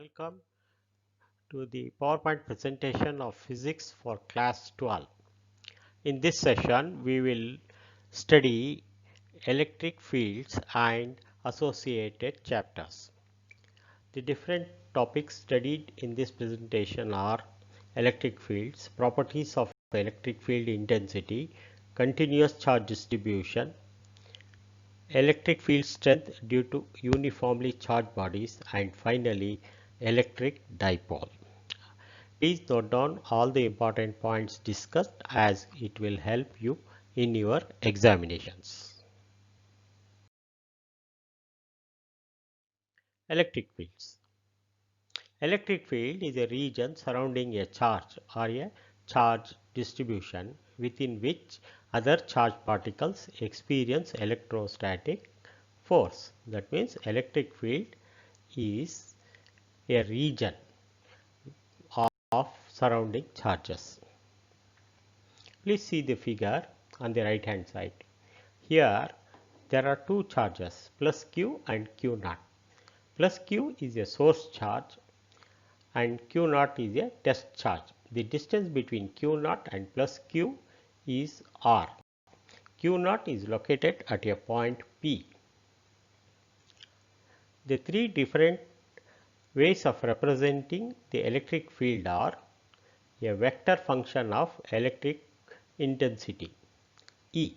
Welcome to the PowerPoint presentation of Physics for Class 12. In this session, we will study electric fields and associated chapters. The different topics studied in this presentation are electric fields, properties of electric field intensity, continuous charge distribution, electric field strength due to uniformly charged bodies, and finally electric dipole. Please note down all the important points discussed as it will help you in your examinations. Electric fields. Electric field is a region surrounding a charge or a charge distribution within which other charged particles experience electrostatic force. That means electric field is a region of surrounding charges. Please see the figure on the right hand side. Here there are two charges, plus Q and Q naught. Plus Q is a source charge and Q naught is a test charge. The distance between Q naught and plus Q is R. Q naught is located at a point P. The three different ways of representing the electric field are a vector function of electric intensity E,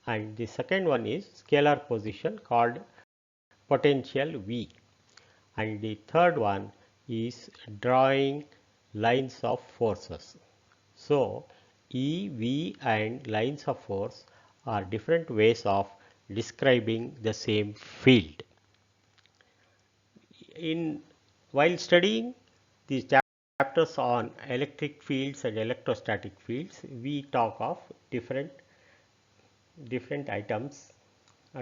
and the second one is scalar position called potential V, and the third one is drawing lines of forces. So, E, V and lines of force are different ways of describing the same field. While studying these chapters on electric fields and electrostatic fields, we talk of different items,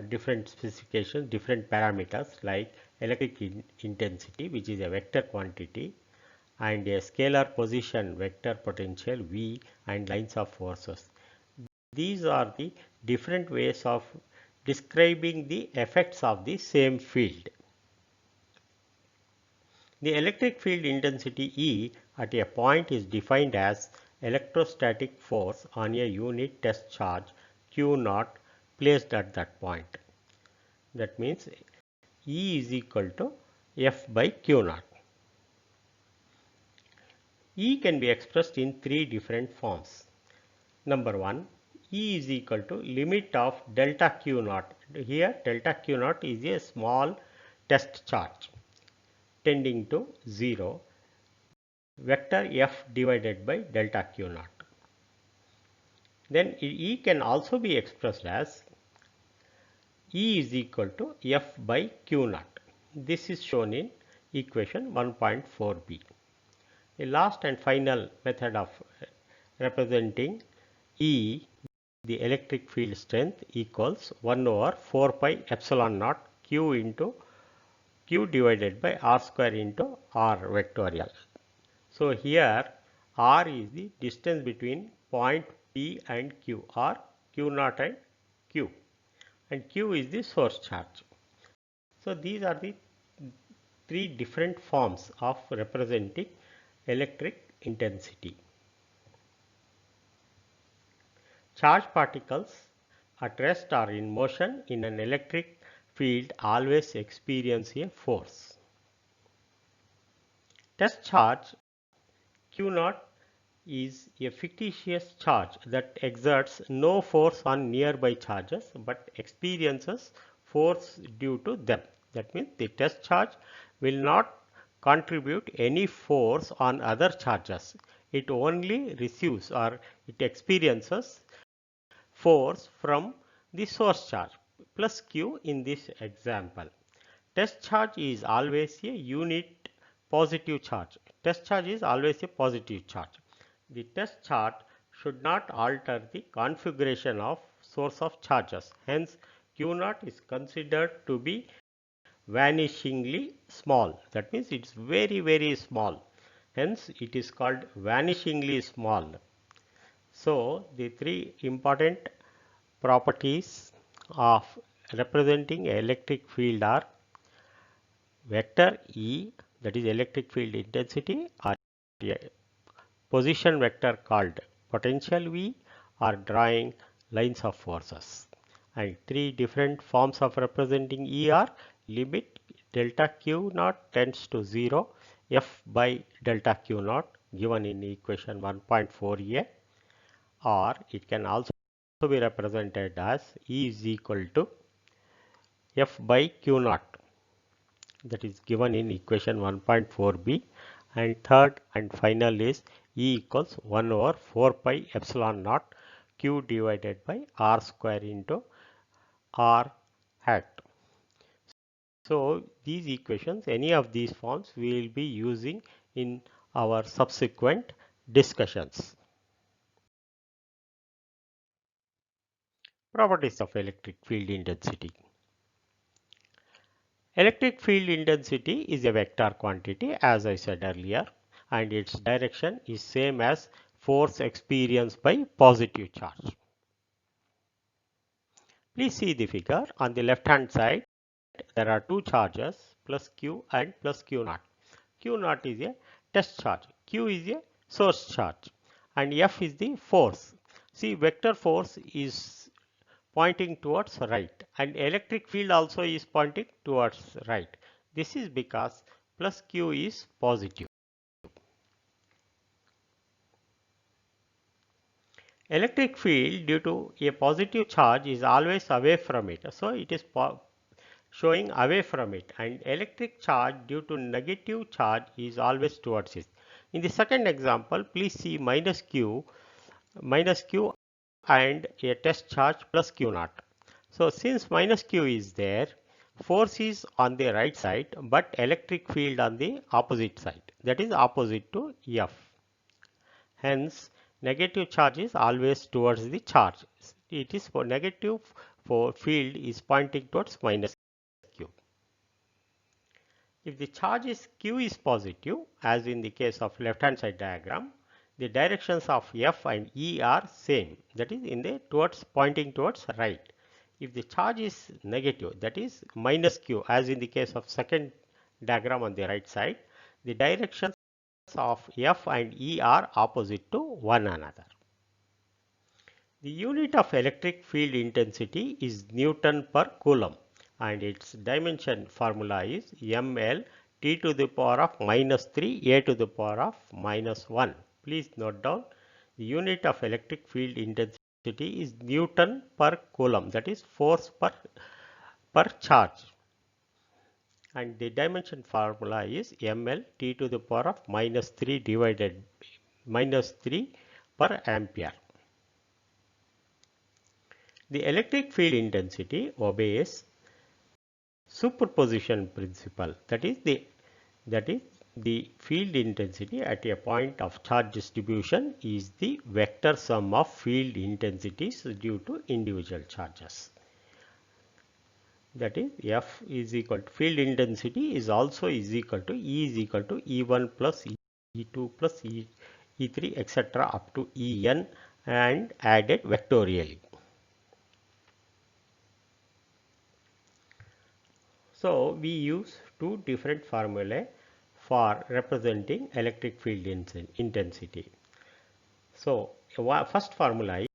different specifications, different parameters like electric intensity, which is a vector quantity, and a scalar position vector potential V and lines of forces. These are the different ways of describing the effects of the same field. The electric field intensity E at a point is defined as electrostatic force on a unit test charge Q naught placed at that point. That means E is equal to F by Q naught. E can be expressed in three different forms. Number 1, E is equal to limit of delta Q naught. Here delta Q naught is a small test charge tending to 0, vector F divided by delta Q naught. Then E can also be expressed as E is equal to F by Q naught. This is shown in equation 1.4b. The last and final method of representing E, the electric field strength, equals 1 over 4 pi epsilon naught Q into Q divided by R square into R vectorial. So, here R is the distance between point P and Q, or Q naught and Q, and Q is the source charge. So, these are the three different forms of representing electric intensity. Charged particles at rest or in motion in an electric field always experience a force. Test charge Q naught is a fictitious charge that exerts no force on nearby charges but experiences force due to them. That means the test charge will not contribute any force on other charges. It only receives or it experiences force from the source charge plus Q in this example. Test charge is always a unit positive charge. Test charge is always a positive charge. The test charge should not alter the configuration of source of charges. Hence, Q naught is considered to be vanishingly small. That means it is very small. Hence, it is called vanishingly small. So, the three important properties of representing electric field are vector E, that is electric field intensity, or a position vector called potential V, or drawing lines of forces. And three different forms of representing E are: limit delta Q naught tends to 0 F by delta Q naught given in equation 1.4a, or it can also be represented as E is equal to F by Q naught, that is given in equation 1.4b, and third and final is E equals 1 over 4 pi epsilon naught Q divided by R square into R hat. So these equations, any of these forms, we will be using in our subsequent discussions. Properties of electric field intensity. Electric field intensity is a vector quantity, as I said earlier, and its direction is same as force experienced by positive charge. Please see the figure. On the left hand side, there are two charges, plus Q and plus Q naught. Q naught is a test charge, Q is a source charge, and F is the force. See, vector force is pointing towards right, and electric field also is pointing towards right. This is because plus Q is positive. Electric field due to a positive charge is always away from it, so it is showing away from it, and electric charge due to negative charge is always towards it. In the second example, please see minus Q and a test charge plus Q naught. So since minus Q is there, force is on the right side, but electric field on the opposite side, that is opposite to F. Hence, negative charge is always towards the charge. It is for negative, for field is pointing towards minus Q. If the charge is Q is positive, as in the case of left hand side diagram, the directions of F and E are same, that is in the towards pointing towards right. If the charge is negative, that is minus Q, as in the case of second diagram on the right side, the directions of F and E are opposite to one another. The unit of electric field intensity is Newton per Coulomb, and its dimension formula is ml T to the power of minus 3 A to the power of minus 1. Please note down, the unit of electric field intensity is Newton per Coulomb, that is force per charge, and the dimension formula is ml T to the power of minus 3 divided minus 3 per ampere. The electric field intensity obeys superposition principle, that is the field intensity at a point of charge distribution is the vector sum of field intensities due to individual charges. That is F is equal to field intensity is also is equal to E is equal to E1 plus E2 plus E3 etc. up to En and added vectorially. So we use two different formulae for representing electric field intensity. So first formula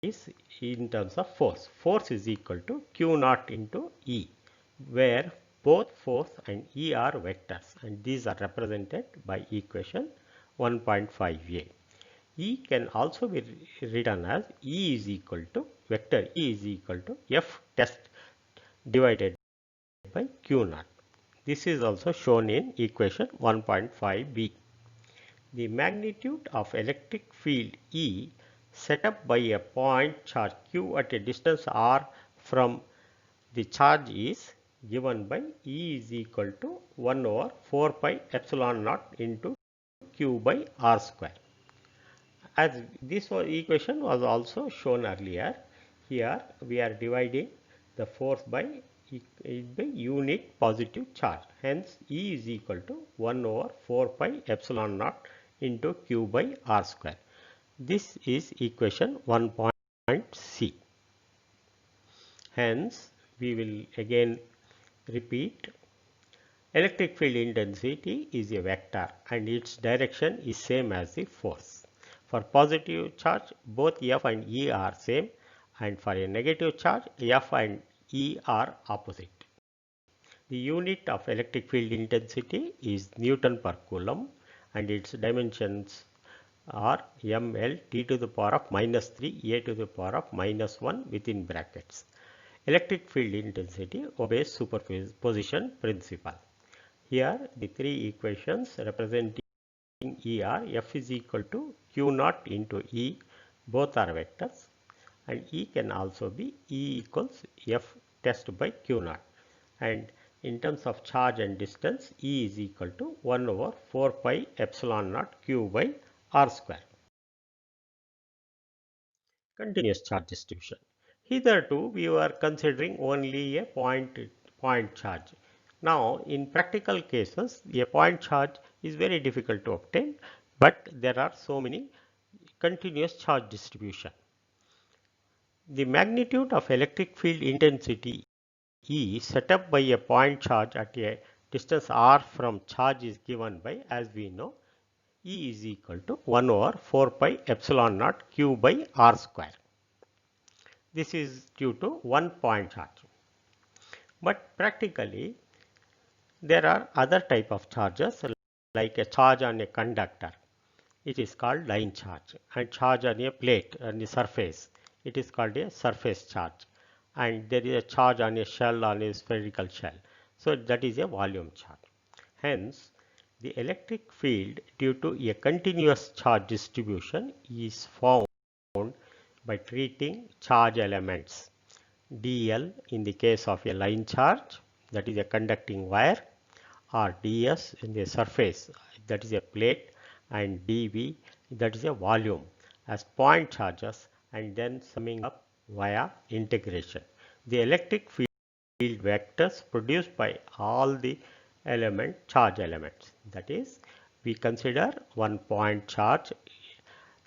is in terms of force. Force is equal to Q naught into E, where both force and E are vectors, and these are represented by equation 1.5a. E can also be written as E is equal to vector E is equal to F test divided by Q naught. This is also shown in equation 1.5b. The magnitude of electric field E set up by a point charge Q at a distance r from the charge is given by E is equal to 1 over 4 pi epsilon naught into Q by r square. As this equation was also shown earlier, here we are dividing the force by unit positive charge. Hence, E is equal to 1 over 4 pi epsilon naught into Q by r square. This is equation 1.c. Hence, we will again repeat. Electric field intensity is a vector and its direction is same as the force. For positive charge, both F and E are same, and for a negative charge, F and E are opposite. The unit of electric field intensity is Newton per Coulomb, and its dimensions are ml t to the power of minus 3 a to the power of minus 1 within brackets. Electric field intensity obeys superposition principle. Here the three equations representing E are F is equal to Q naught into E, both are vectors, and E can also be E equals F test by Q naught, and in terms of charge and distance, E is equal to 1 over 4 pi epsilon naught Q by R square. Continuous charge distribution. Hitherto, we were considering only a point charge. Now, in practical cases, a point charge is very difficult to obtain, but there are so many continuous charge distribution. The magnitude of electric field intensity E set up by a point charge at a distance r from charge is given by, as we know, E is equal to 1 over 4 pi epsilon naught Q by R square. This is due to one point charge. But practically, there are other type of charges like a charge on a conductor. It is called line charge, and charge on a plate on the surface. It is called a surface charge, and there is a charge on a shell, on a spherical shell. So that is a volume charge. Hence, the electric field due to a continuous charge distribution is found by treating charge elements dl in the case of a line charge, that is a conducting wire, or ds in the surface, that is a plate, and dv, that is a volume, as point charges, and then summing up via integration. The electric field vectors produced by all the charge elements, that is, we consider one point charge,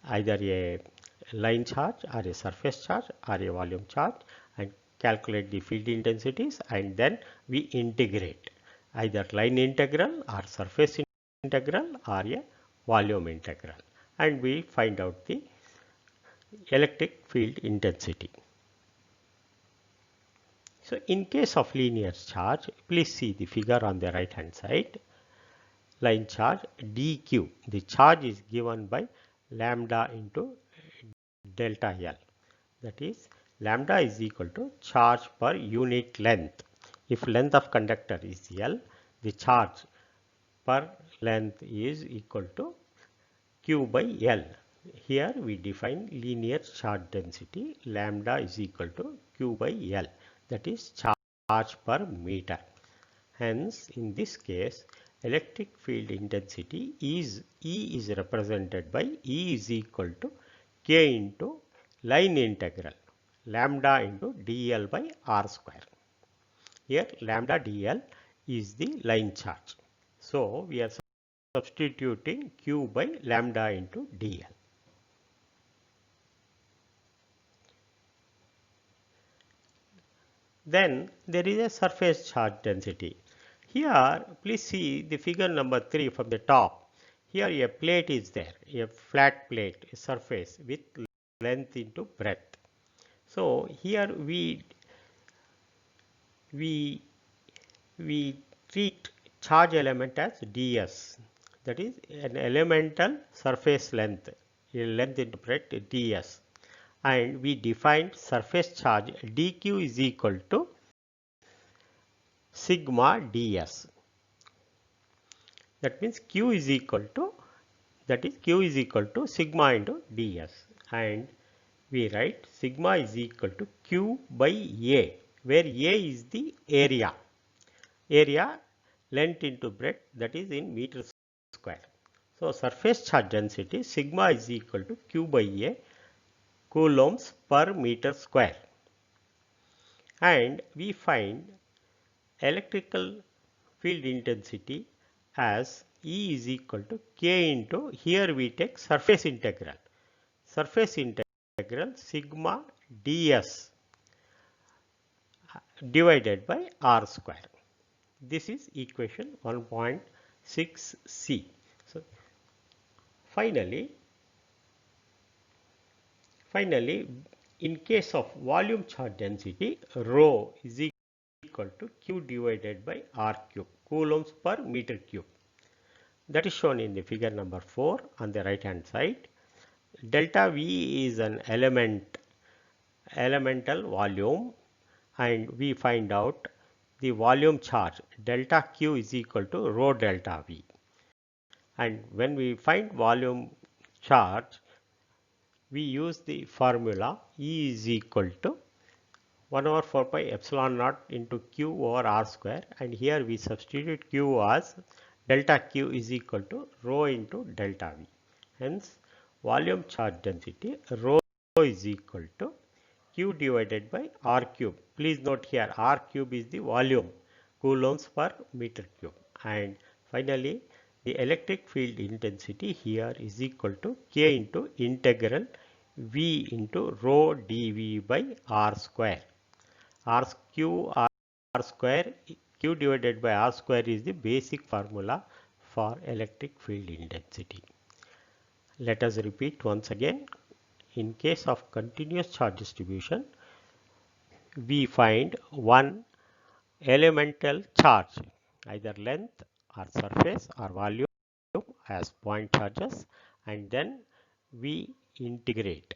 either a line charge or a surface charge or a volume charge, and calculate the field intensities, and then we integrate either line integral or surface integral or a volume integral, and we find out the electric field intensity. So in case of linear charge, please see the figure on the right hand side. Line charge dq, the charge is given by lambda into delta L, that is lambda is equal to charge per unit length. If length of conductor is L, the charge per length is equal to Q by L. Here we define linear charge density, lambda is equal to Q by L, that is charge per meter. Hence, in this case, electric field intensity is E is represented by E is equal to K into line integral lambda into dl by r square. Here lambda dl is the line charge. So we are substituting Q by lambda into dl. Then there is a surface charge density. Here please see the figure number 3 from the top. Here a plate is there, a flat plate, a surface with length into breadth. So here we treat charge element as ds, that is an elemental surface length, length into breadth ds, and we defined surface charge dq is equal to sigma ds. That means q is equal to, that is q is equal to sigma into ds, and we write sigma is equal to q by a, where a is the area, length into breadth, that is in meters square. So surface charge density sigma is equal to q by a coulombs per meter square, and we find electrical field intensity as E is equal to K into, here we take surface integral sigma ds divided by r square. This is equation 1.6c. So finally, in case of volume charge density, rho is equal to Q divided by R cube, coulombs per meter cube. That is shown in the figure number 4 on the right hand side. Delta V is an elemental volume, and we find out the volume charge delta Q is equal to rho delta V. And when we find volume charge, we use the formula E is equal to 1 over 4 pi epsilon naught into Q over R square, and here we substitute Q as delta Q is equal to rho into delta V. Hence, volume charge density rho is equal to Q divided by R cube. Please note here R cube is the volume, coulombs per meter cube. And finally, the electric field intensity here is equal to K into integral V into rho dV by R square. R square, Q divided by R square is the basic formula for electric field intensity. Let us repeat once again. In case of continuous charge distribution, we find one elemental charge, either length or surface or volume, as point charges, and then we integrate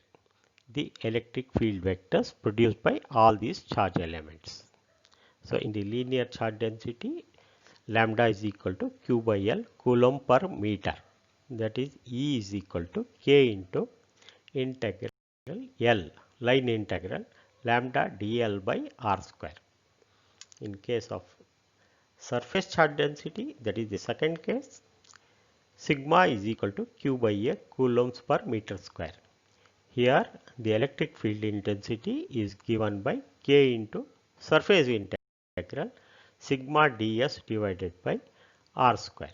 the electric field vectors produced by all these charge elements. So in the linear charge density, lambda is equal to Q by L, coulomb per meter. That is E is equal to K into integral L, line integral lambda dl by R square. In case of surface charge density, that is the second case, sigma is equal to Q by A, coulombs per meter square. Here the electric field intensity is given by K into surface integral sigma ds divided by R square.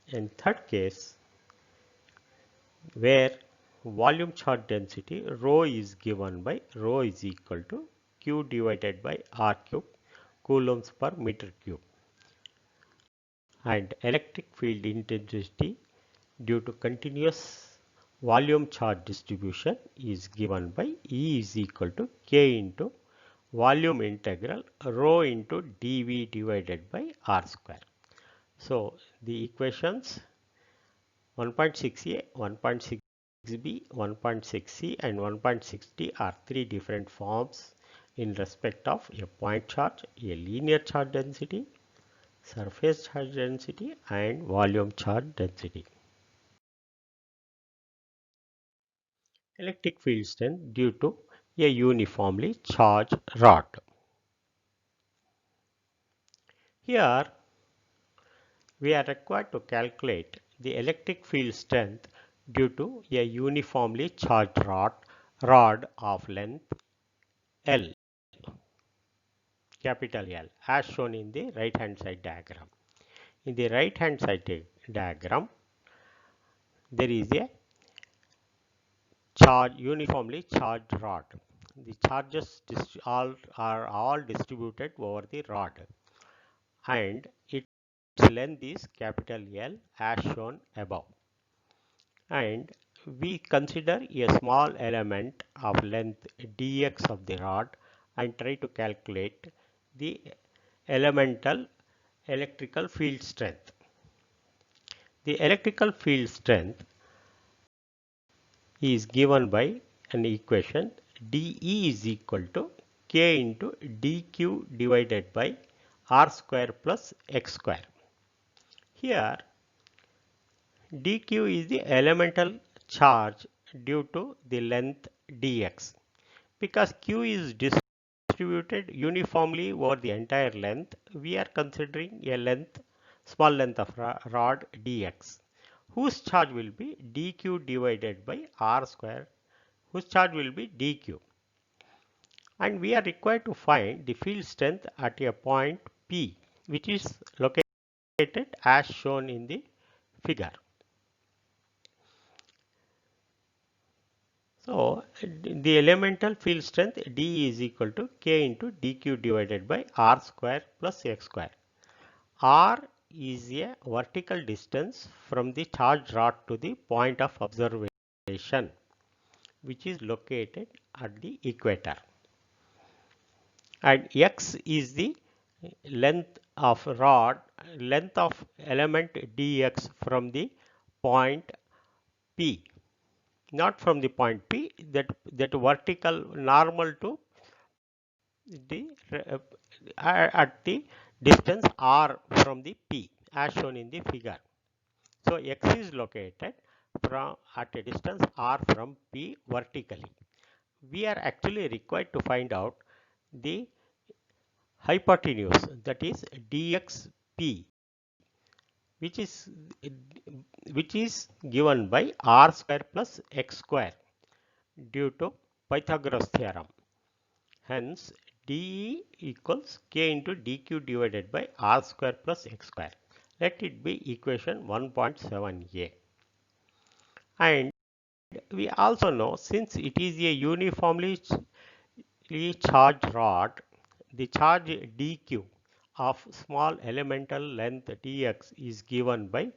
In third case, where volume charge density rho is given by rho is equal to Q divided by R cube, coulombs per meter cube, and electric field intensity due to continuous volume charge distribution is given by E is equal to K into volume integral rho into dV divided by R square. So the equations 1.6a, 1.6b, 1.6c and 1.6d are three different forms in respect of a point charge, a linear charge density, surface charge density and volume charge density. Electric field strength due to a uniformly charged rod. Here we are required to calculate the electric field strength due to a uniformly charged rod of length L, capital L, as shown in the right hand side diagram. In the right hand side diagram, there is a uniformly charged rod. The charges are all distributed over the rod, and its length is capital L as shown above. And we consider a small element of length dx of the rod and try to calculate the elemental electrical field strength. The electrical field strength is given by an equation dE is equal to K into dQ divided by R square plus X square. Here dQ is the elemental charge due to the length dx. Because Q is distributed uniformly over the entire length, we are considering a small length of rod dx, whose charge will be dq divided by r square, whose charge will be dq. And we are required to find the field strength at a point P, which is located as shown in the figure. So the elemental field strength D is equal to K into dq divided by r square plus x square. R is a vertical distance from the charge rod to the point of observation, which is located at the equator, and x is the length of element dx from the point P, not from the point P, that vertical normal to the at the distance r from the P as shown in the figure. So x is located from at a distance r from P vertically. We are actually required to find out the hypotenuse, that is dxp, which is given by r square plus x square due to Pythagoras theorem. Hence dE equals k into dq divided by r square plus x square. Let it be equation 1.7a. And we also know, since it is a uniformly charged rod, the charge dq of small elemental length dx is given by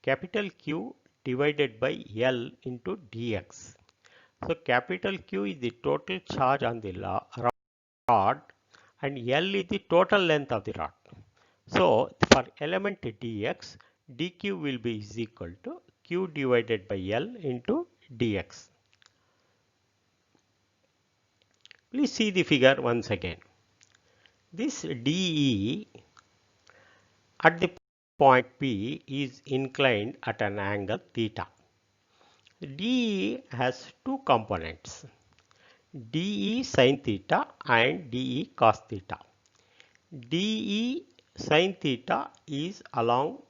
capital Q divided by L into dx. So capital Q is the total charge on the rod and L is the total length of the rod. So for element dx, dq will be is equal to Q divided by L into dx. Please see the figure once again. This DE at the point P is inclined at an angle theta. DE has two components, DE sin theta and DE cos theta. DE sin theta is along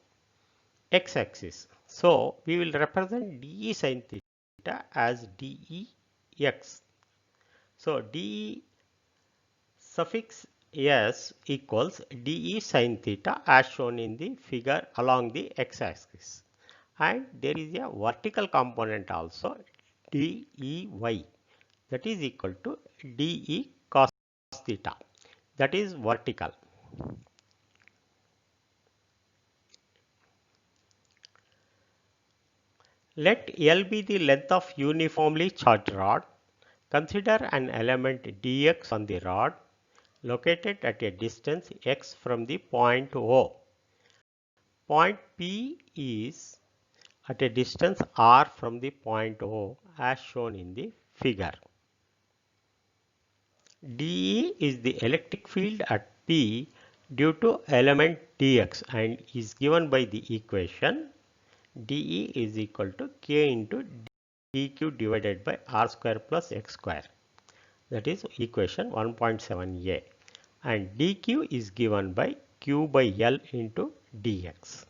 x-axis. So we will represent DE sin theta as DEx. So DE suffix s equals dE sin theta as shown in the figure along the x-axis, and there is a vertical component also dEy, that is equal to dE cos theta, that is vertical. Let L be the length of uniformly charged rod. Consider an element dx on the rod located at a distance x from the point O. Point P is at a distance r from the point O as shown in the figure. dE is the electric field at P due to element dx and is given by the equation dE is equal to k into dq divided by r square plus x square, that is equation 1.7a, and dq is given by q by L into dx,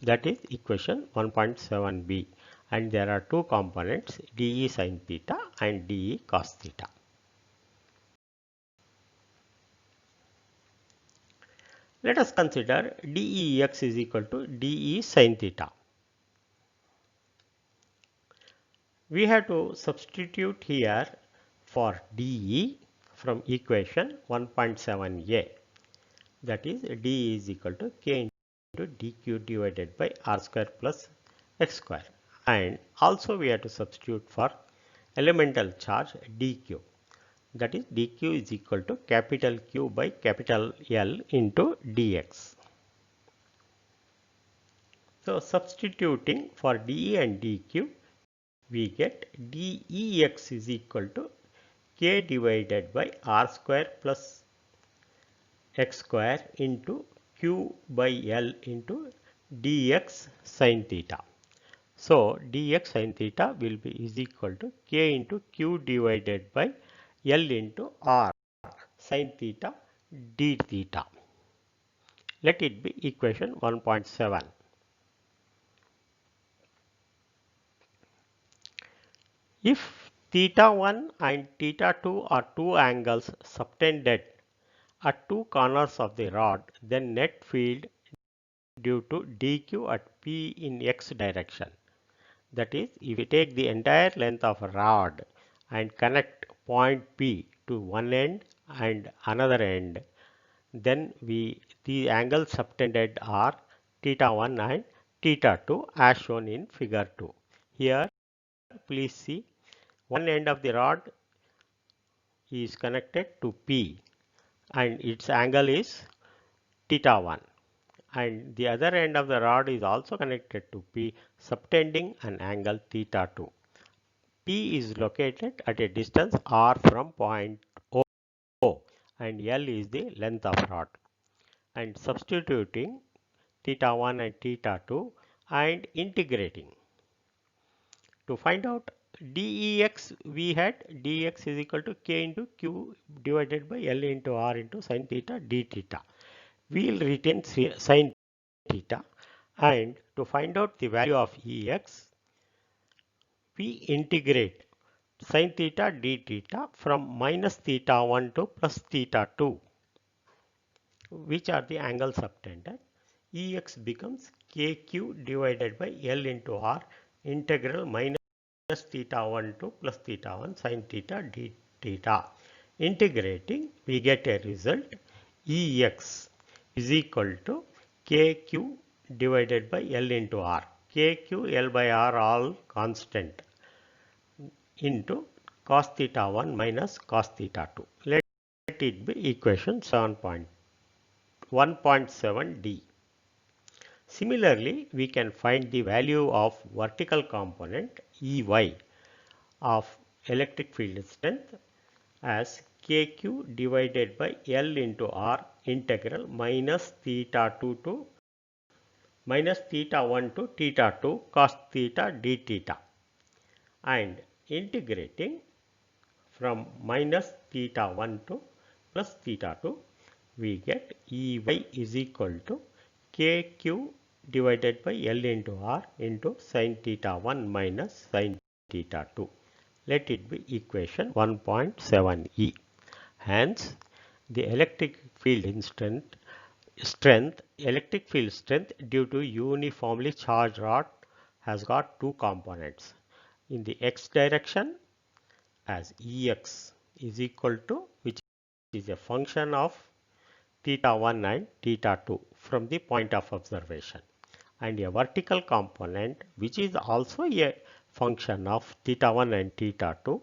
that is equation 1.7b, and there are two components dE sin theta and dE cos theta. Let us consider dEx is equal to dE sin theta. We have to substitute here for dE from equation 1.7a, that is dE is equal to k into dq divided by r square plus x square, and also we have to substitute for elemental charge dq, that is dq is equal to capital Q by capital L into dx. So substituting for dE and dq, we get dEx is equal to k divided by r square plus x square into q by L into dx sin theta. So dx sin theta will be is equal to k into q divided by L into r sin theta d theta. Let it be equation 1.7. If theta 1 and theta 2 are two angles subtended at two corners of the rod, then net field due to dq at P in x direction, That is, if we take the entire length of a rod and connect point P to one end and another end, then the angles subtended are theta 1 and theta 2 as shown in figure 2. Here please see, one end of the rod is connected to P and its angle is theta 1, and the other end of the rod is also connected to P, subtending an angle theta 2. P is located at a distance r from point O and L is the length of rod, and substituting theta 1 and theta 2 and integrating to find out dEx, we had dx is equal to k into q divided by L into r into sin theta d theta. We will retain sin theta, and to find out the value of Ex, we integrate sin theta d theta from minus theta 1 to plus theta 2, which are the angles subtended. Ex becomes kq divided by L into r integral minus theta 1 to plus theta 1 sin theta d theta. Integrating, we get a result Ex is equal to kq divided by L into r. Kq, L by r all constant into cos theta 1 minus cos theta 2. Let it be equation 1.7d. Similarly, we can find the value of vertical component Ey of electric field strength as kq divided by L into r integral minus theta 2 to minus theta 1 to theta 2 cos theta d theta, and integrating from minus theta 1 to plus theta 2, we get Ey is equal to kq divided by L into r into sin theta 1 minus sin theta 2. Let it be equation 1.7e. Hence, the electric field strength due to uniformly charged rod has got two components. In the x direction, as Ex is equal to, which is a function of theta 1 and theta 2 from the point of observation, and a vertical component which is also a function of theta 1 and theta 2,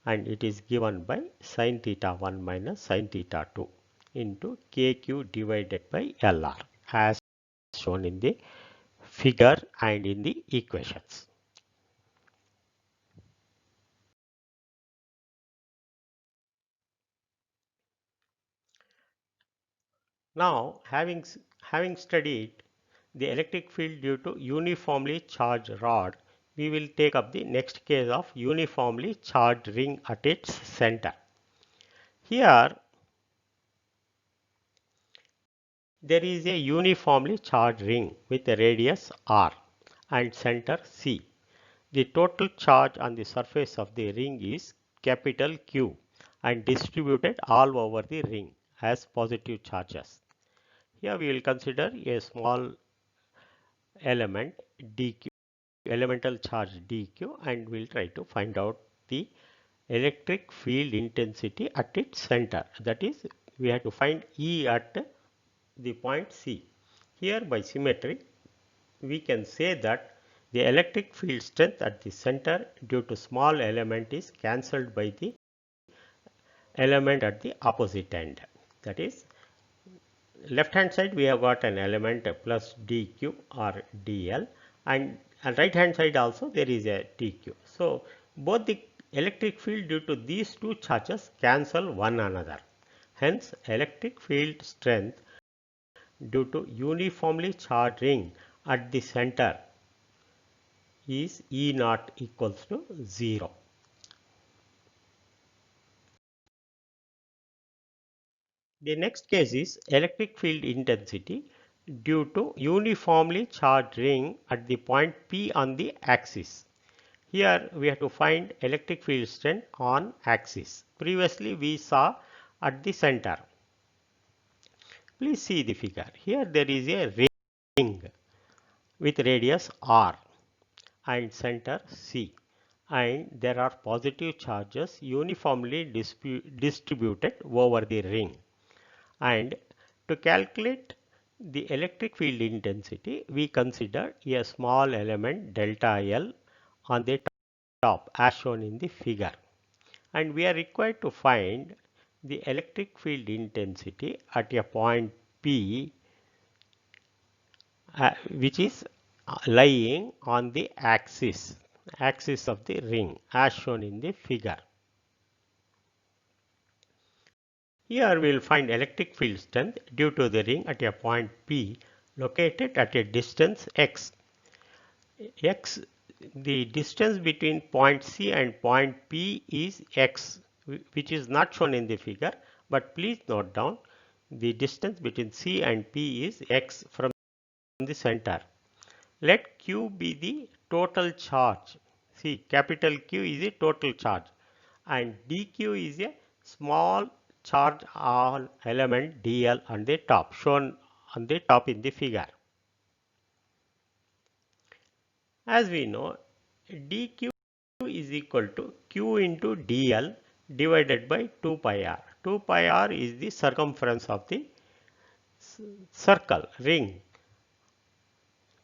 and it is given by sin theta 1 minus sin theta 2 into kq divided by Lr as shown in the figure and in the equations. Now, having studied the electric field due to uniformly charged rod, we will take up the next case of uniformly charged ring at its center. Here, there is a uniformly charged ring with a radius r and center C. The total charge on the surface of the ring is capital Q and distributed all over the ring as positive charges. Here we will consider a small element dq, elemental charge dq, and we'll try to find out the electric field intensity at its center. That is, we have to find E at the point C. Here by symmetry, we can say that the electric field strength at the center due to small element is cancelled by the element at the opposite end. That is, left hand side we have got an element plus dq or dl, and right hand side also there is a dq. So, both the electric field due to these two charges cancel one another. Hence, electric field strength due to uniformly charged ring at the center is E naught equals to 0. The next case is electric field intensity due to uniformly charged ring at the point P on the axis. Here we have to find electric field strength on axis. Previously we saw at the center. Please see the figure. Here there is a ring with radius r, and center C, and there are positive charges uniformly distributed over the ring. And to calculate the electric field intensity, we consider a small element delta L on the top as shown in the figure. And we are required to find the electric field intensity at a point P which is lying on the axis of the ring as shown in the figure. Here we will find electric field strength due to the ring at a point P located at a distance x. The distance between point C and point P is x, which is not shown in the figure, but please note down the distance between C and P is x from the center. Let Q be the total charge. See, capital Q is a total charge and dq is a small charge on element dl on the top, shown on the top in the figure. As we know, dq is equal to q into dl divided by 2 pi r. 2 pi r is the circumference of the circle ring,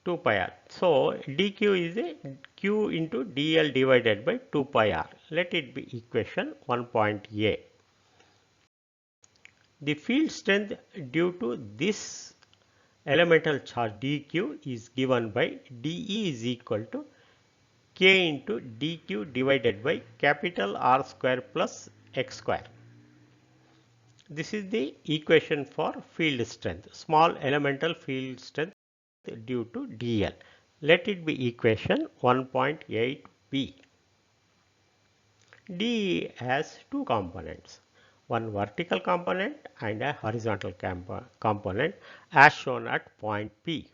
2 pi r. So dq is a q into dl divided by 2 pi r. Let it be equation 1.a. The field strength due to this elemental charge dq is given by dE is equal to k into dq divided by capital R square plus x square. This is the equation for field strength, small elemental field strength due to dl. Let it be equation 1.8b. dE has two components, one vertical component and a horizontal component as shown at point P.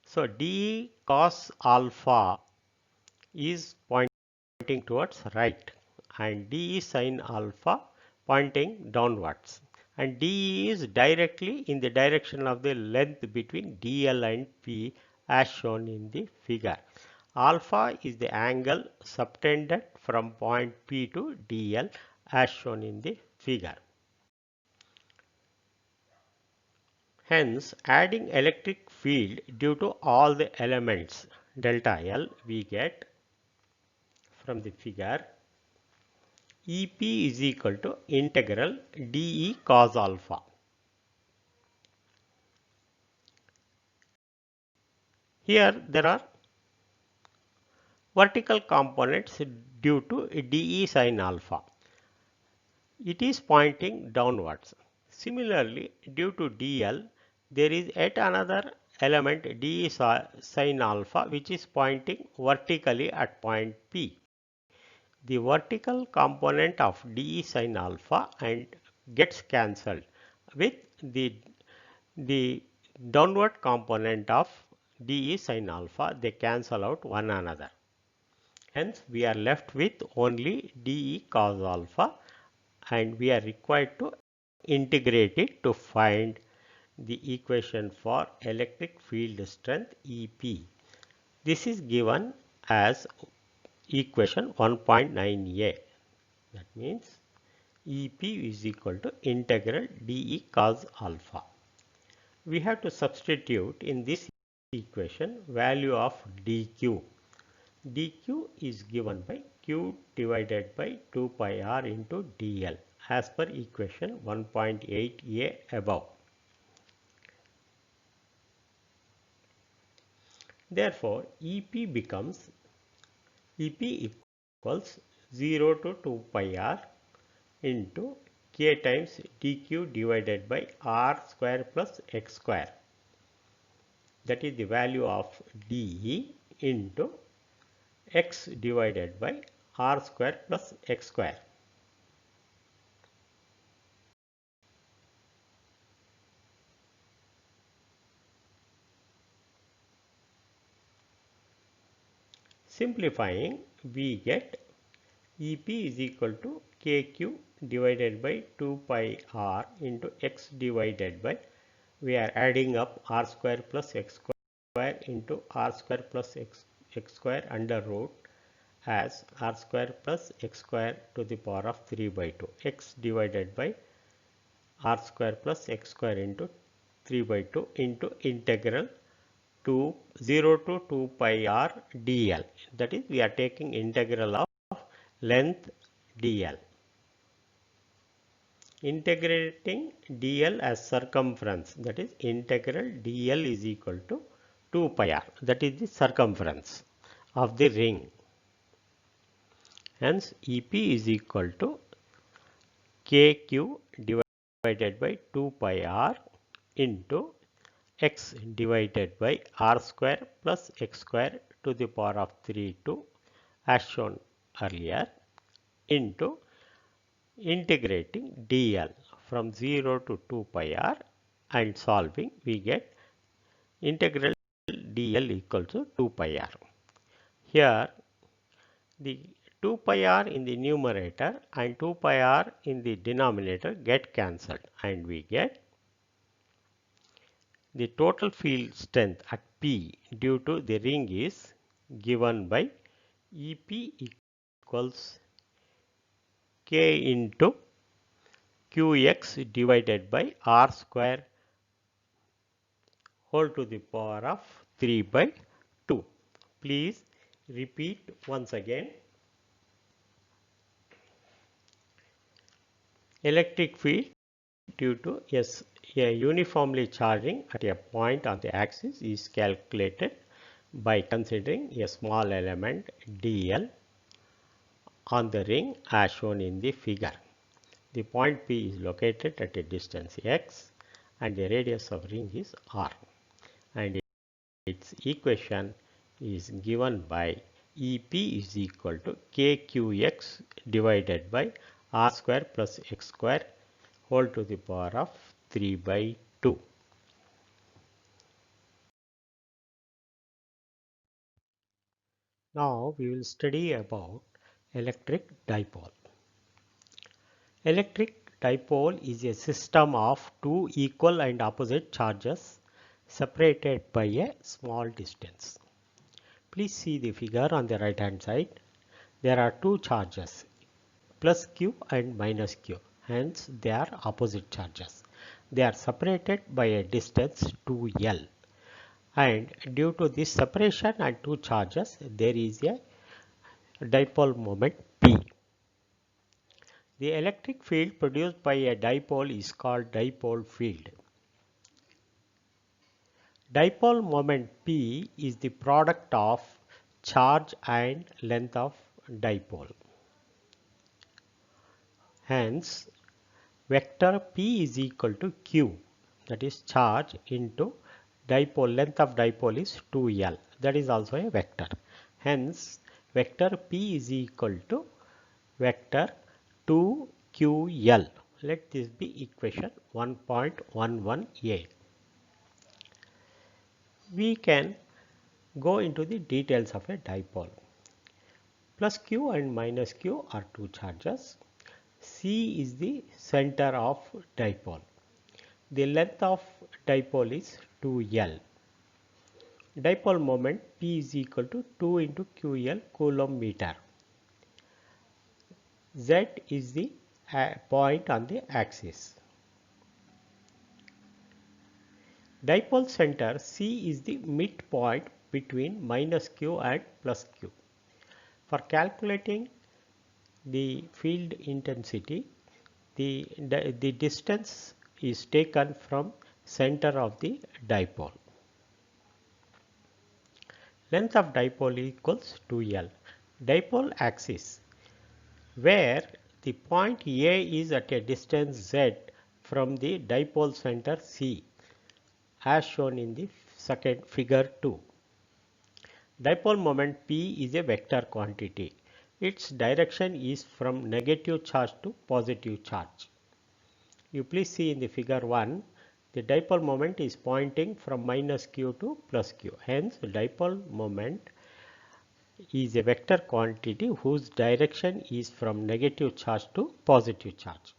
So dE cos alpha is pointing towards right and dE sin alpha pointing downwards, and dE is directly in the direction of the length between dl and P as shown in the figure. Alpha is the angle subtended from point P to dl as shown in the figure. Hence, adding electric field due to all the elements delta L, we get from the figure EP is equal to integral dE cos alpha. Here there are vertical components due to dE sin alpha. It is pointing downwards. Similarly, due to dl, there is yet another element dE sin alpha which is pointing vertically at point P. The vertical component of dE sin alpha and gets cancelled with the downward component of dE sin alpha. They cancel out one another. Hence, we are left with only dE cos alpha, and we are required to integrate it to find the equation for electric field strength EP. This is given as equation 1.9a. That means EP is equal to integral dE cos alpha. We have to substitute in this equation value of dq. dq is given by q divided by 2 pi r into dl as per equation 1.8a above. Therefore, EP becomes EP equals 0 to 2 pi r into k times dq divided by r square plus x square. That is the value of dE into x divided by r square plus x square. Simplifying, we get EP is equal to kq divided by 2 pi r into x divided by, we are adding up r square plus x square into r square plus x x square under root as r square plus x square to the power of 3 by 2, x divided by r square plus x square into 3 by 2 into integral to 0 to 2 pi r dl. That is, we are taking integral of length dl. Integrating dl as circumference, that is integral dl is equal to 2 pi r, that is the circumference of the ring. Hence EP is equal to kq divided by 2 pi r into x divided by r square plus x square to the power of 3 2 as shown earlier into integrating dl from 0 to 2 pi r and solving we get integral dl equals to 2 pi r. Here the 2 pi r in the numerator and 2 pi r in the denominator get cancelled and we get the total field strength at P due to the ring is given by EP equals K into Qx divided by R square whole to the power of 3 by 2. Please repeat once again. Electric field due to a uniformly charging at a point on the axis is calculated by considering a small element dl on the ring as shown in the figure. The point P is located at a distance x and the radius of ring is r, and its equation is given by EP is equal to kqx divided by r square plus x square whole to the power of 3 by 2. Now we will study about electric dipole. Electric dipole is a system of two equal and opposite charges separated by a small distance. Please see the figure on the right hand side. There are two charges, plus q and minus q. Hence, they are opposite charges. They are separated by a distance 2L. And due to this separation and two charges, there is a dipole moment P. The electric field produced by a dipole is called dipole field. Dipole moment P is the product of charge and length of dipole. Hence, vector P is equal to Q, that is charge, into dipole, length of dipole is 2L, that is also a vector. Hence, vector P is equal to vector 2QL. Let this be equation 1.11a. We can go into the details of a dipole. Plus Q and minus Q are two charges. C is the center of dipole. The length of dipole is 2L. Dipole moment P is equal to 2 into QL coulomb meter. Z is the point on the axis. Dipole center C is the midpoint between minus Q and plus Q. For calculating the field intensity, the distance is taken from center of the dipole. Length of dipole equals 2L. Dipole axis, where the point A is at a distance Z from the dipole center C, as shown in the second figure 2. Dipole moment P is a vector quantity. Its direction is from negative charge to positive charge. You please see in the figure 1, the dipole moment is pointing from minus q to plus q. Hence, dipole moment is a vector quantity whose direction is from negative charge to positive charge.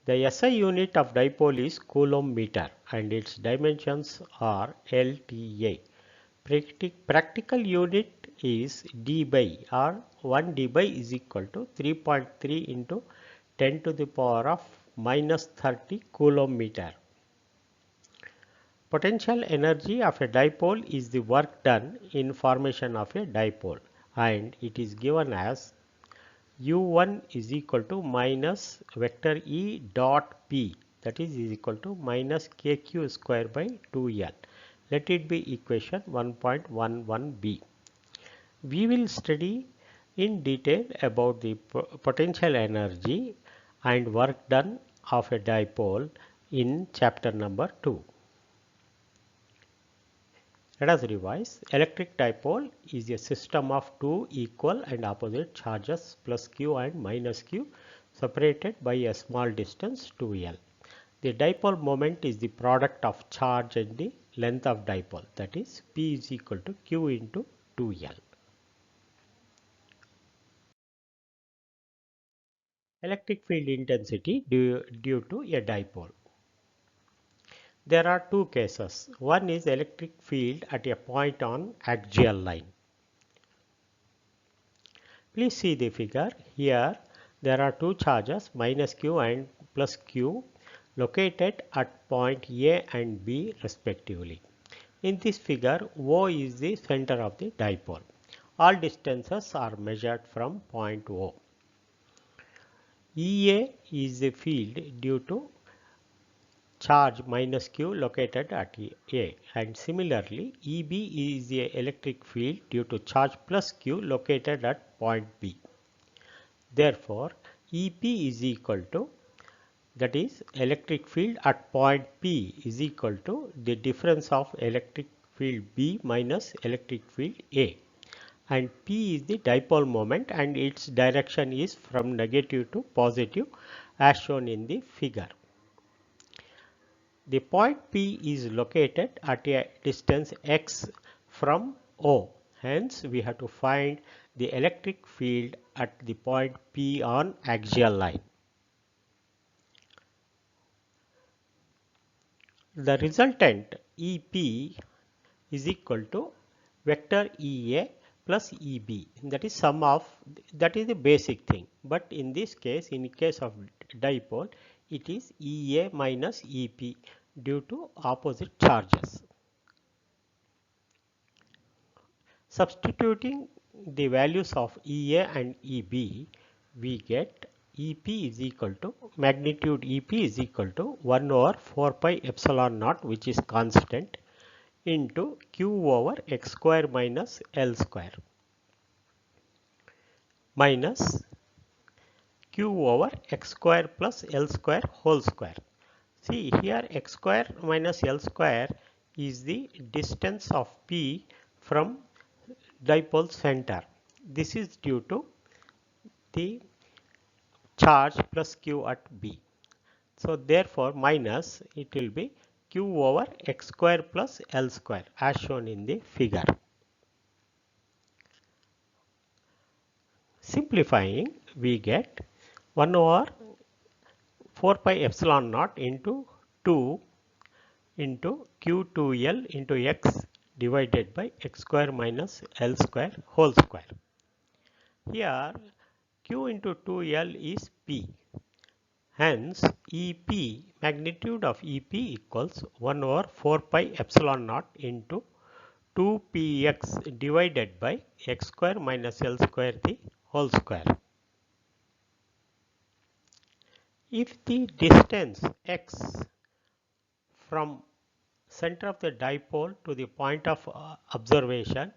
The SI unit of dipole is coulomb meter and its dimensions are LTA. Practical unit is dBi, or 1 dBi is equal to 3.3 into 10 to the power of minus 30 coulomb meter. Potential energy of a dipole is the work done in formation of a dipole, and it is given as U1 is equal to minus vector E dot P, that is equal to minus KQ square by 2L. Let it be equation 1.11b. We will study in detail about the potential energy and work done of a dipole in chapter number 2. Let us revise. Electric dipole is a system of two equal and opposite charges plus q and minus q separated by a small distance 2L. The dipole moment is the product of charge and the length of dipole, that is P is equal to q into 2L. Electric field intensity due to a dipole. There are two cases. One is electric field at a point on axial line. Please see the figure. Here there are two charges minus q and plus q located at point A and B respectively. In this figure, O is the center of the dipole. All distances are measured from point O. EA is the field due to charge minus q located at A, and similarly EB is the electric field due to charge plus q located at point B. Therefore, EP is equal to, that is electric field at point P is equal to the difference of electric field B minus electric field A, and P is the dipole moment and its direction is from negative to positive as shown in the figure. The point P is located at a distance x from O. Hence, we have to find the electric field at the point P on axial line. The resultant EP is equal to vector EA plus EB. That is sum of, that is the basic thing. But in this case, in case of dipole, it is EA minus EP due to opposite charges. Substituting the values of EA and EB, we get EP is equal to, magnitude EP is equal to 1 over 4 pi epsilon naught, which is constant, into q over x square minus L square, minus q over x square plus L square whole square. See here, x square minus L square is the distance of P from dipole center. This is due to the charge plus q at B. So therefore minus, it will be q over x square plus L square as shown in the figure. Simplifying, we get 1 over 4 pi epsilon naught into 2 into q2L into x divided by x square minus L square whole square. Here q into 2L is P. Hence EP, magnitude of EP equals 1 over 4 pi epsilon naught into 2px divided by x square minus L square the whole square. If the distance x from center of the dipole to the point of observation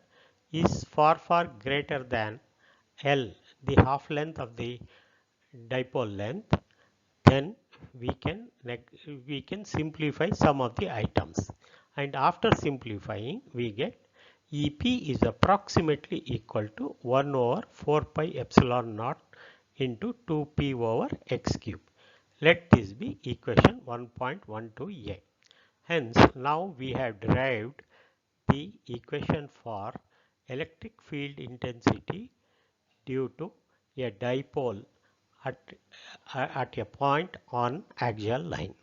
is far greater than L, the half length of the dipole length, then we can simplify some of the items, and after simplifying we get EP is approximately equal to 1 over 4 pi epsilon naught into 2p over x cube. Let this be equation 1.12a. Hence, now we have derived the equation for electric field intensity due to a dipole at a point on axial line.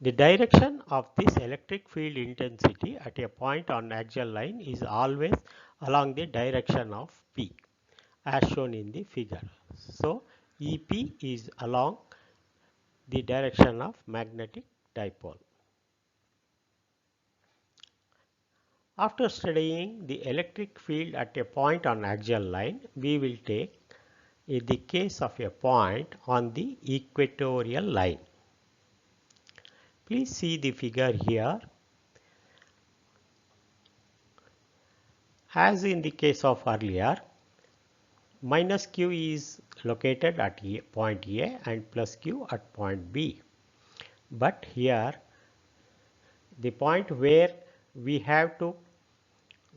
The direction of this electric field intensity at a point on axial line is always along the direction of P as shown in the figure. So, EP is along the direction of magnetic dipole. After studying the electric field at a point on axial line, we will take the case of a point on the equatorial line. Please see the figure here. As in the case of earlier, minus q is located at point A and plus q at point B. But here the point where we have to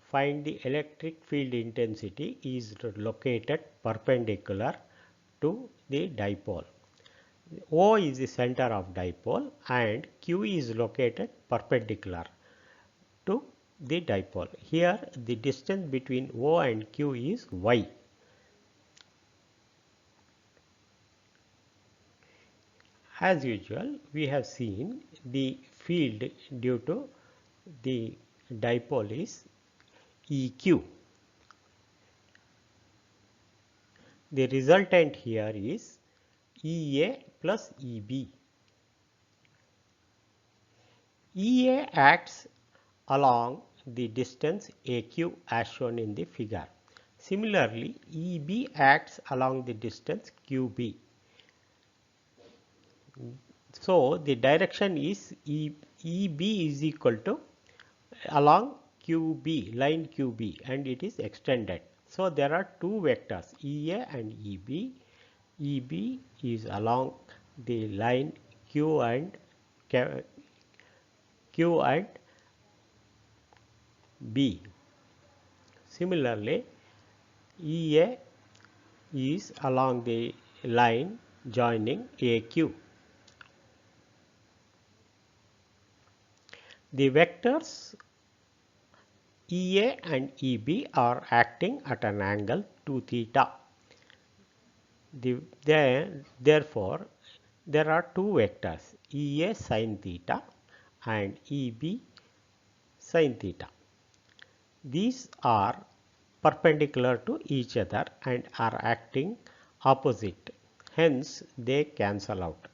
find the electric field intensity is located perpendicular to the dipole. O is the center of dipole and Q is located perpendicular to the dipole. Here the distance between O and Q is y. As usual, we have seen the field due to the dipole is EQ. The resultant here is EA plus EB. EA acts along the distance AQ as shown in the figure. Similarly, EB acts along the distance QB. So, the direction is EB is equal to along QB, line QB, and it is extended. So, there are two vectors EA and EB. EB is along the line Q and B. Similarly, EA is along the line joining AQ. The vectors EA and EB are acting at an angle 2 theta. Therefore, there are two vectors EA sin theta and EB sin theta. These are perpendicular to each other and are acting opposite. Hence, they cancel out.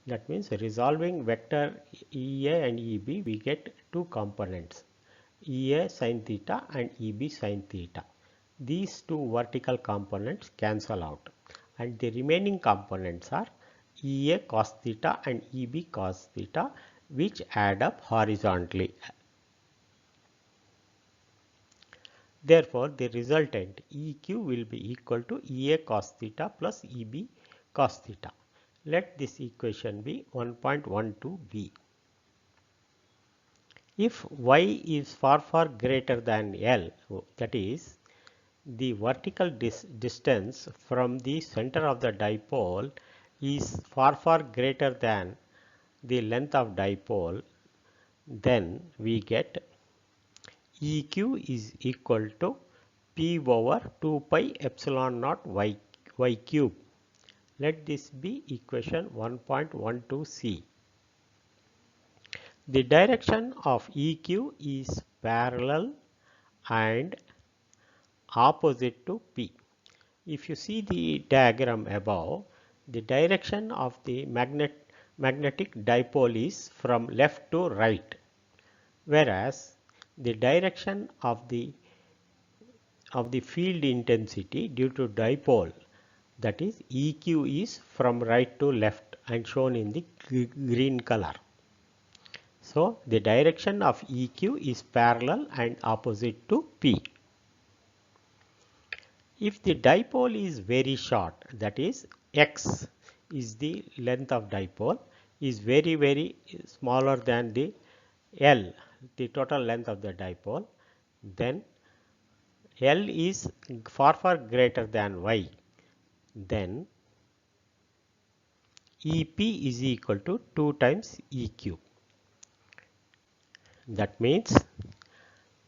That means resolving vector EA and EB, we get two components EA sin theta and EB sin theta. These two vertical components cancel out and the remaining components are EA cos theta and EB cos theta, which add up horizontally. Therefore, the resultant EQ will be equal to EA cos theta plus EB cos theta. Let this equation be 1.12b. If y is far greater than L, that is, the vertical distance from the center of the dipole is far greater than the length of dipole, then we get EQ is equal to P over 2 pi epsilon naught y cube. Let this be equation 1.12c. The direction of EQ is parallel and opposite to P. If you see the diagram above, the direction of the magnetic dipole is from left to right, whereas the direction of the field intensity due to dipole, that is EQ, is from right to left and shown in the green color. So, the direction of EQ is parallel and opposite to P. If the dipole is very short, that is x is the length of dipole, is very smaller than the L, the total length of the dipole, then L is far greater than y, then EP is equal to 2 times EQ. That means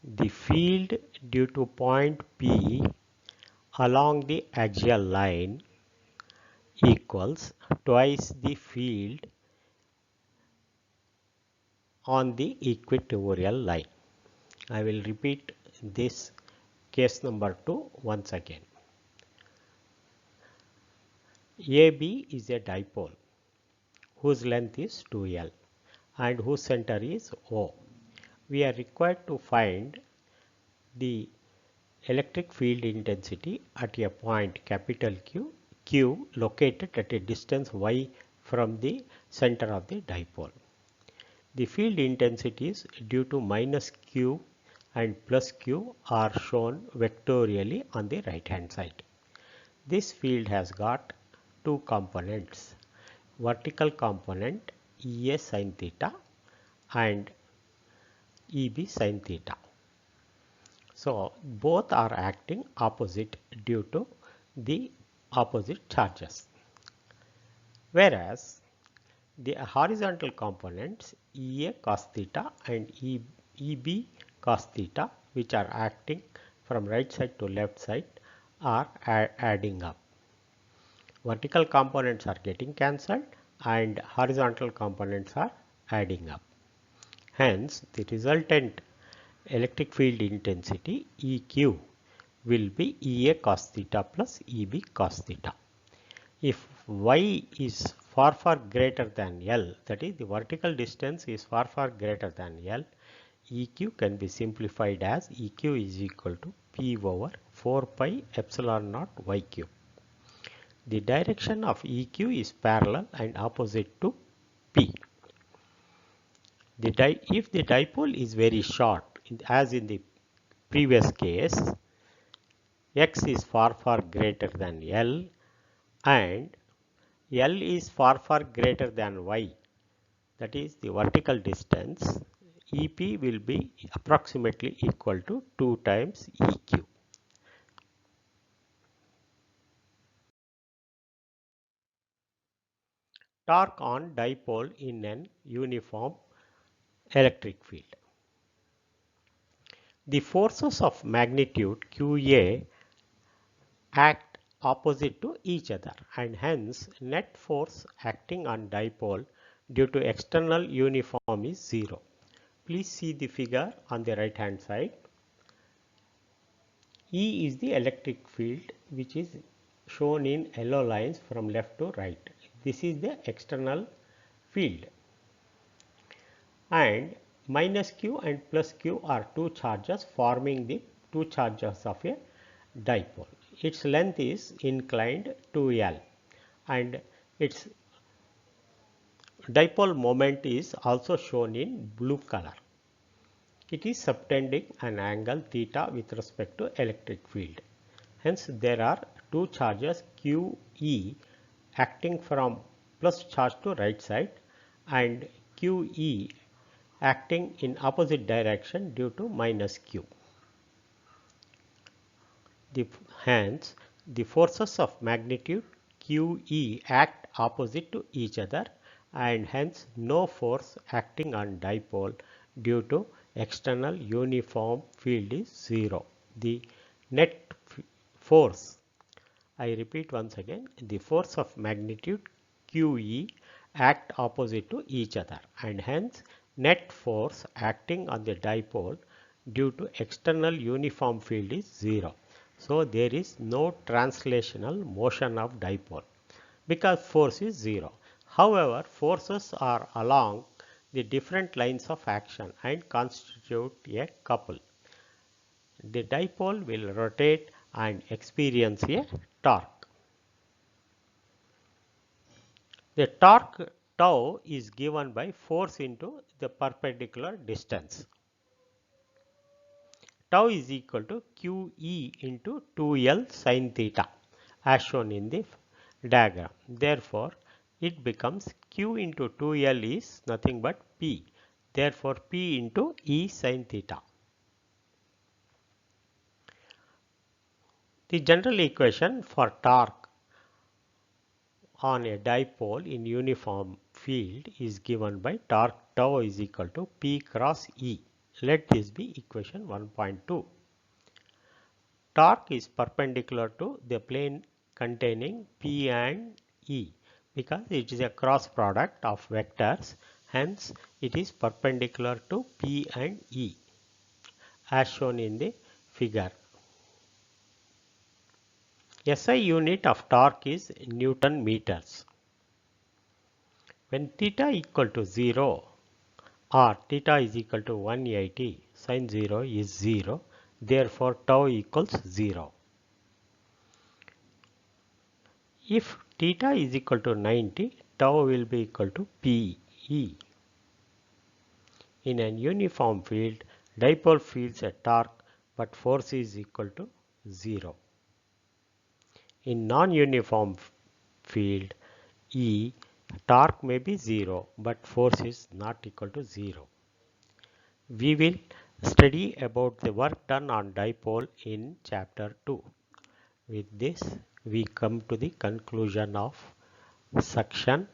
the field due to point P along the axial line equals twice the field on the equatorial line. I will repeat this case number 2 once again. AB is a dipole whose length is 2L and whose center is O. We are required to find the electric field intensity at a point capital Q located at a distance y from the center of the dipole. The field intensities due to minus Q and plus Q are shown vectorially on the right hand side. This field has got two components, vertical component EA sin theta and EB sin theta. So both are acting opposite due to the opposite charges. Whereas the horizontal components EA cos theta and EB cos theta, which are acting from right side to left side, are adding up. Vertical components are getting cancelled and horizontal components are adding up. Hence, the resultant electric field intensity EQ will be EA cos theta plus EB cos theta. If y is far greater than L, that is the vertical distance is far greater than L, EQ can be simplified as EQ is equal to P over 4 pi epsilon naught y cube. The direction of EQ is parallel and opposite to P. If the dipole is very short, as in the previous case, x is far greater than L and L is far greater than y, that is the vertical distance, EP will be approximately equal to 2 times EQ. Torque on dipole in an uniform electric field. The forces of magnitude QA act opposite to each other and hence net force acting on dipole due to external uniform is 0. Please see the figure on the right hand side. E is the electric field which is shown in yellow lines from left to right. This is the external field and minus Q and plus Q are two charges forming the two charges of a dipole. Its length is inclined to L and its dipole moment is also shown in blue color. It is subtending an angle theta with respect to electric field. Hence, there are two charges QE acting from plus charge to right side and QE acting in opposite direction due to minus Q. Hence, the forces of magnitude QE act opposite to each other and hence no force acting on dipole due to external uniform field is 0. The net force, I repeat once again, the force of magnitude QE act opposite to each other and hence net force acting on the dipole due to external uniform field is 0. So there is no translational motion of dipole because force is 0. However, forces are along the different lines of action and constitute a couple. The dipole will rotate and experience a torque. The torque tau is given by force into the perpendicular distance. Tau is equal to QE into 2L sin theta as shown in the diagram. Therefore, it becomes Q into 2L is nothing but P. Therefore, P into E sin theta. The general equation for torque on a dipole in uniform field is given by torque tau is equal to P cross E. Let this be equation 1.2. Torque is perpendicular to the plane containing P and E because it is a cross product of vectors Hence, it is perpendicular to P and E as shown in the figure. SI unit of torque is Newton meters. When theta equal to 0 or theta is equal to 180, sin 0 is 0. Therefore, tau equals 0. If theta is equal to 90, tau will be equal to PE. In an uniform field, dipole feels a torque but force is equal to 0. In non-uniform field E, torque may be 0 but force is not equal to 0. We will study about the work done on dipole in chapter 2. With this, we come to the conclusion of section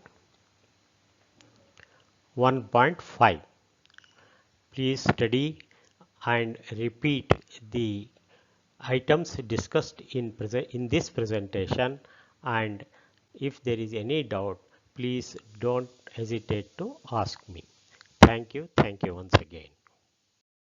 1.5. Please study and repeat the items discussed in this presentation, and if there is any doubt, please don't hesitate to ask me. Thank you once again.